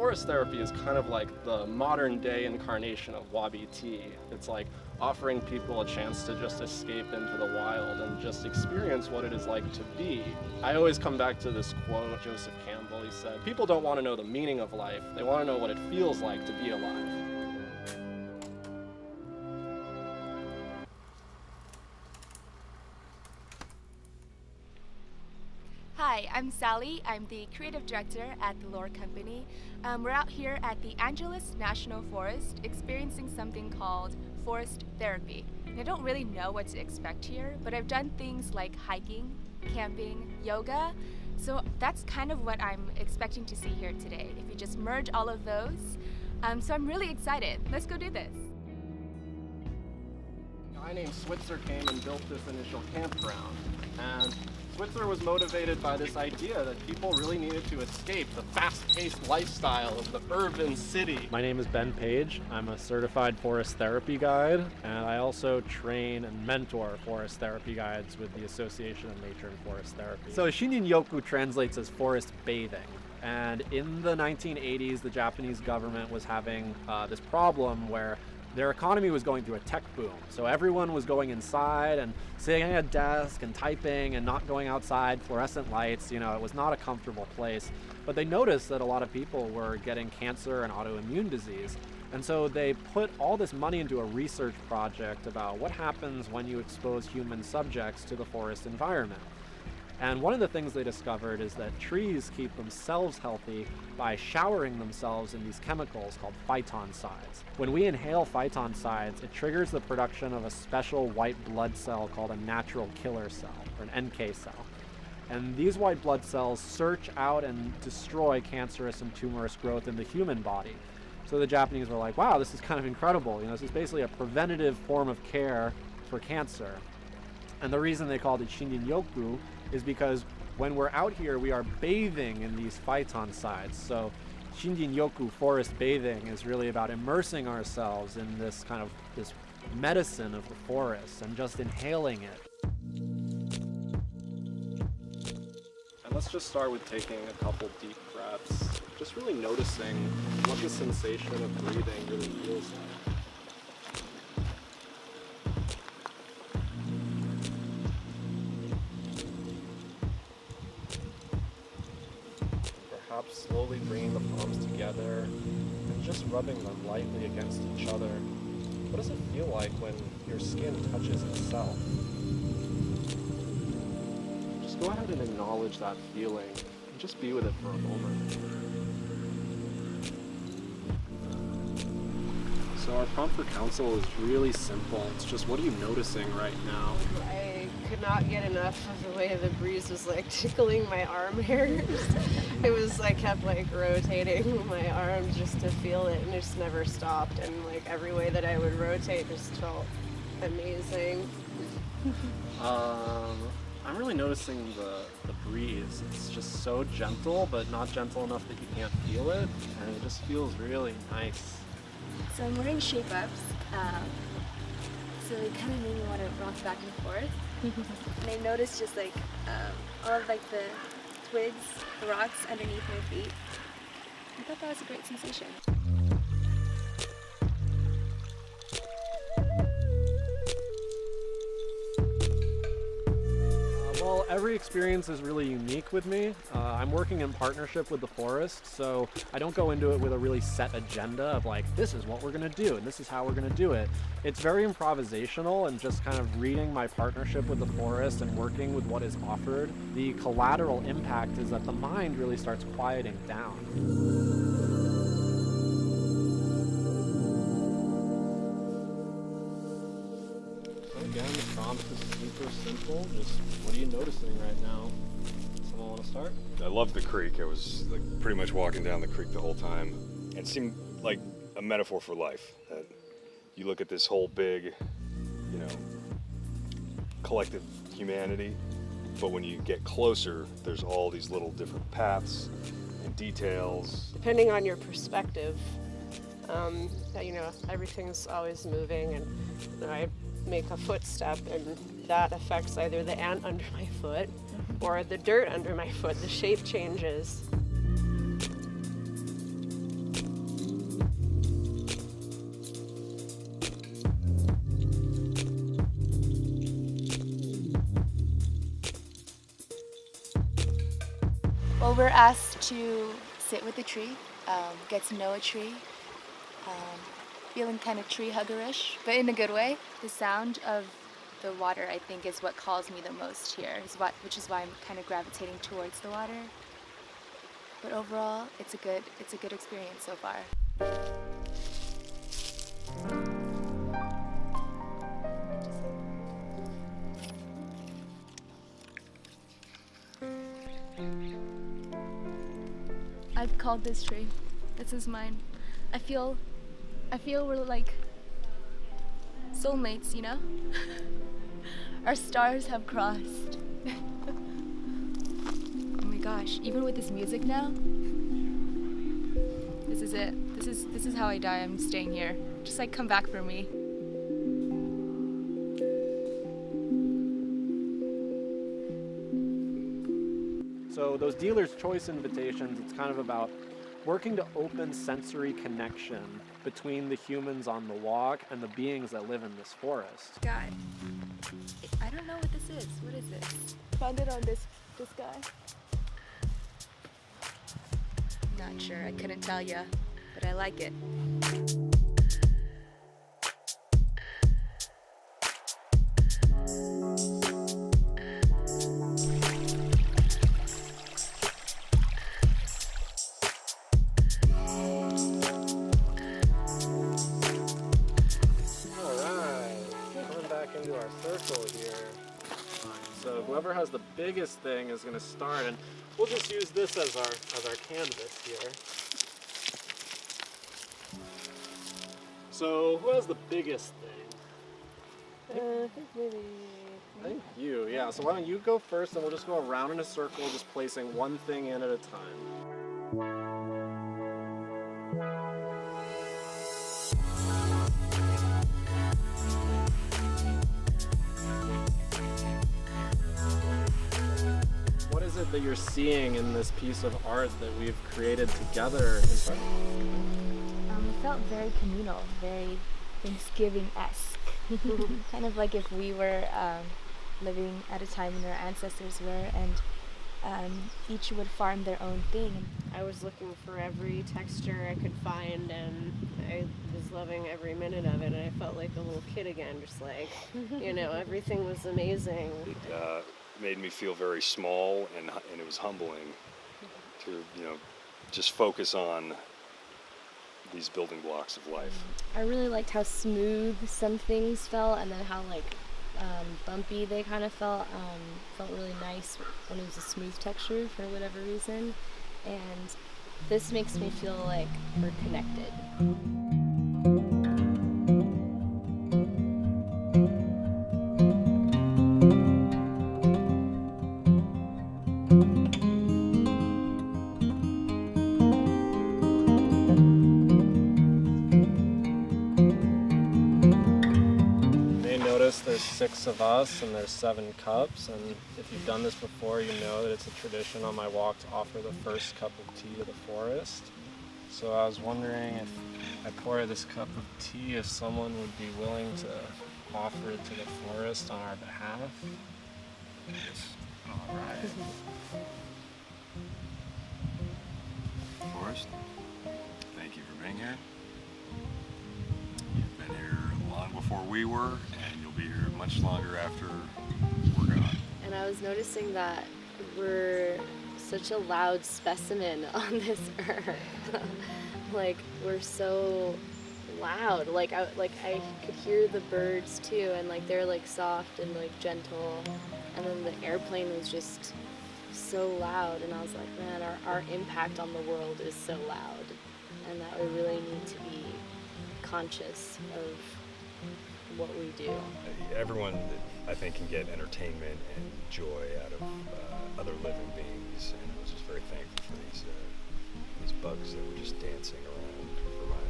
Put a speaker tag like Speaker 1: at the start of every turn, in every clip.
Speaker 1: forest therapy is kind of like the modern day incarnation of wabi tea. It's like offering people a chance to just escape into the wild and just experience what it is like to be. I always come back to this quote, Joseph Campbell. He said, "People don't want to know the meaning of life, they want to know what it feels like to be alive."
Speaker 2: Hi, I'm Sally. I'm the creative director at the Lore Company. We're out here at the Angeles National Forest experiencing something called forest therapy. And I don't really know what to expect here, but I've done things like hiking, camping, yoga, so that's kind of what I'm expecting to see here today, if you just merge all of those. So I'm really excited. Let's go do this.
Speaker 1: A guy named Switzer came and built this initial campground, and Switzer was motivated by this idea that people really needed to escape the fast-paced lifestyle of the urban city.
Speaker 3: My name is Ben Page. I'm a certified forest therapy guide, and I also train and mentor forest therapy guides with the Association of Nature and Forest Therapy. So Shinrin Yoku translates as forest bathing. And in the 1980s, the Japanese government was having this problem where their economy was going through a tech boom. So everyone was going inside and sitting at a desk and typing and not going outside, fluorescent lights, it was not a comfortable place. But they noticed that a lot of people were getting cancer and autoimmune disease. And so they put all this money into a research project about what happens when you expose human subjects to the forest environment. And one of the things they discovered is that trees keep themselves healthy by showering themselves in these chemicals called phytoncides. When we inhale phytoncides, it triggers the production of a special white blood cell called a natural killer cell, or an NK cell. And these white blood cells search out and destroy cancerous and tumorous growth in the human body. So the Japanese were like, wow, this is kind of incredible. This is basically a preventative form of care for cancer. And the reason they called it Shinrin Yoku is because when we're out here, we are bathing in these phytoncides. So Shinrin Yoku forest bathing is really about immersing ourselves in this medicine of the forest and just inhaling it.
Speaker 1: And let's just start with taking a couple deep breaths, just really noticing what the sensation of breathing really feels like. Perhaps slowly bringing the palms together and just rubbing them lightly against each other. What does it feel like when your skin touches itself? Just go ahead and acknowledge that feeling and just be with it for a moment. So our prompt for counsel is really simple. It's just, what are you noticing right now?
Speaker 4: I could not get enough of the way the breeze was tickling my arm hairs. I kept rotating my arms just to feel it, and it just never stopped. And every way that I would rotate just felt amazing.
Speaker 1: I'm really noticing the breeze. It's just so gentle, but not gentle enough that you can't feel it, and it just feels really nice.
Speaker 2: So I'm wearing shape-ups, so it kind of made me want to rock back and forth. And I noticed just all of the twigs, the rocks underneath my feet. I thought that was a great sensation.
Speaker 3: Well, every experience is really unique with me. I'm working in partnership with the forest, so I don't go into it with a really set agenda of this is what we're going to do and this is how we're going to do it. It's very improvisational and just kind of reading my partnership with the forest and working with what is offered. The collateral impact is that the mind really starts quieting down.
Speaker 1: Again, the prompt is super simple. Just, what are you noticing right now? Someone want to start?
Speaker 5: I loved the creek. I was pretty much walking down the creek the whole time. It seemed like a metaphor for life. That you look at this whole big, collective humanity, but when you get closer, there's all these little different paths and details.
Speaker 4: Depending on your perspective, everything's always moving, and I make a footstep and that affects either the ant under my foot or the dirt under my foot. The shape changes.
Speaker 2: Well, we're asked to sit with the tree, get to know a tree, feeling kind of tree huggerish, but in a good way. The sound of the water, I think, is what calls me the most here, which is why I'm kind of gravitating towards the water. But overall, it's a good experience so far. I've called this tree. This is mine. I feel we're like soulmates, you know? Our stars have crossed. Oh my gosh, even with this music now, this is it. This is how I die. I'm staying here. Just like come back for me.
Speaker 3: So those dealer's choice invitations, it's kind of about working to open sensory connection between the humans on the walk and the beings that live in this forest.
Speaker 2: God, I don't know what this is. What is this? Found it on this guy. Not sure. I couldn't tell ya, but I like it.
Speaker 3: Into our circle here. So whoever has the biggest thing is going to start, and we'll just use this as our canvas here. So who has the biggest thing?
Speaker 4: I think maybe.
Speaker 3: I think you, yeah. So why don't you go first, and we'll just go around in a circle, just placing one thing in at a time. That you're seeing in this piece of art that we've created together in front of you?
Speaker 2: It felt very communal, very Thanksgiving-esque. Kind of like if we were living at a time when our ancestors were, and each would farm their own thing.
Speaker 4: I was looking for every texture I could find, and I was loving every minute of it, and I felt like a little kid again, just like, everything was amazing.
Speaker 5: It made me feel very small, and it was humbling to, just focus on these building blocks of life.
Speaker 6: I really liked how smooth some things felt, and then how bumpy they kind of felt. Felt really nice when it was a smooth texture for whatever reason, and this makes me feel like we're connected.
Speaker 3: There's 6 of us and there's 7 cups, and if you've done this before, you know that it's a tradition on my walk to offer the first cup of tea to the forest. So I was wondering, if I pour this cup of tea, if someone would be willing to offer it to the forest on our behalf.
Speaker 5: Yes.
Speaker 3: All right.
Speaker 5: Forrest, thank you for being here. You've been here long before we were, and you'll be here much longer after we're gone.
Speaker 6: And I was noticing that we're such a loud specimen on this earth. We're so loud. I could hear the birds too, and they're soft and gentle. And then the airplane was just so loud, and I was like, man, our impact on the world is so loud, and that we really need to be conscious of what we do.
Speaker 5: Everyone, I think, can get entertainment and joy out of other living beings, and I was just very thankful for these bugs that were just dancing around for my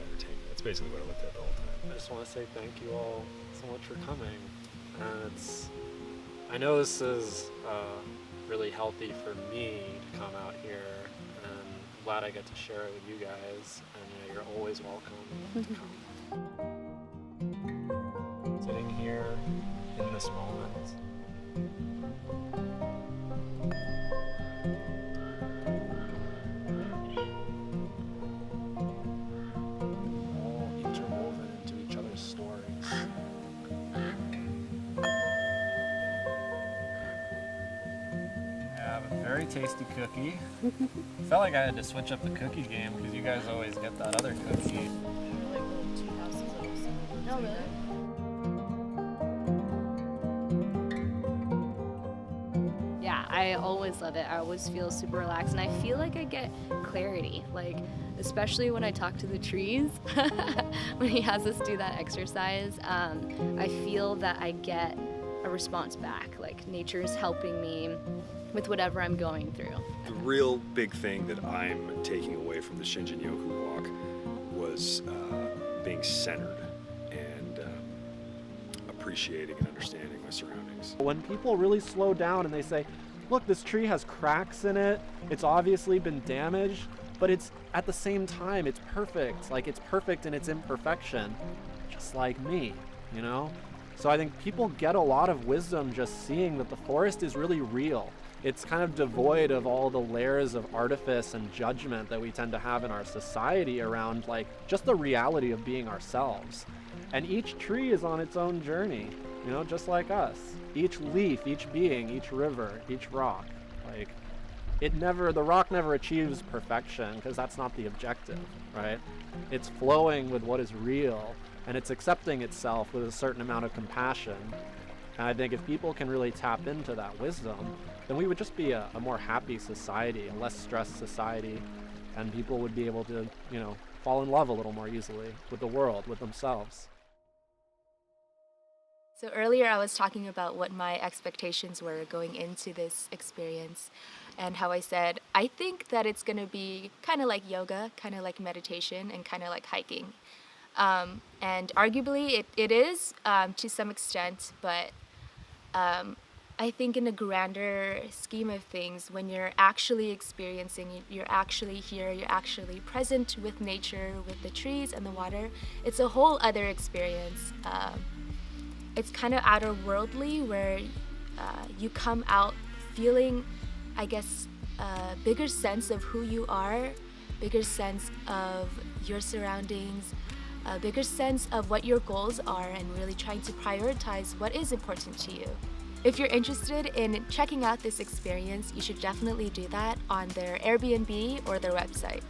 Speaker 5: entertainment. That's basically what I looked at the whole time.
Speaker 3: I just want to say thank you all so much for coming. And I know this is really healthy for me to come out here, and I'm glad I get to share it with you guys, and you're always welcome to come. Sitting here in this moment, tasty cookie. Felt like I had to switch up the cookie game because you guys always get that other cookie.
Speaker 6: Like little two houses of no, really? Yeah, I always love it. I always feel super relaxed, and I feel like I get clarity, like especially when I talk to the trees. When he has us do that exercise, I feel that I get a response back, like nature is helping me with whatever I'm going through.
Speaker 5: The real big thing that I'm taking away from the Shinrin Yoku walk was being centered and appreciating and understanding my surroundings.
Speaker 3: When people really slow down and they say, look, this tree has cracks in it, it's obviously been damaged, but it's at the same time, it's perfect. Like, it's perfect in its imperfection, just like me, you know? So I think people get a lot of wisdom just seeing that the forest is really real. It's kind of devoid of all the layers of artifice and judgment that we tend to have in our society around, like, just the reality of being ourselves. And each tree is on its own journey, you know, just like us. Each leaf, each being, each river, each rock. Like, the rock never achieves perfection because that's not the objective, right? It's flowing with what is real, and it's accepting itself with a certain amount of compassion. And I think if people can really tap into that wisdom, then we would just be a more happy society, a less stressed society, and people would be able to, you know, fall in love a little more easily with the world, with themselves.
Speaker 2: So earlier I was talking about what my expectations were going into this experience, and how I said, I think that it's going to be kind of like yoga, kind of like meditation, and kind of like hiking. And arguably it is to some extent, but I think in a grander scheme of things, when you're actually experiencing, you're actually here, you're actually present with nature, with the trees and the water, it's a whole other experience. It's kind of outer worldly, where you come out feeling, I guess, a bigger sense of who you are, bigger sense of your surroundings, a bigger sense of what your goals are, and really trying to prioritize what is important to you. If you're interested in checking out this experience, you should definitely do that on their Airbnb or their website.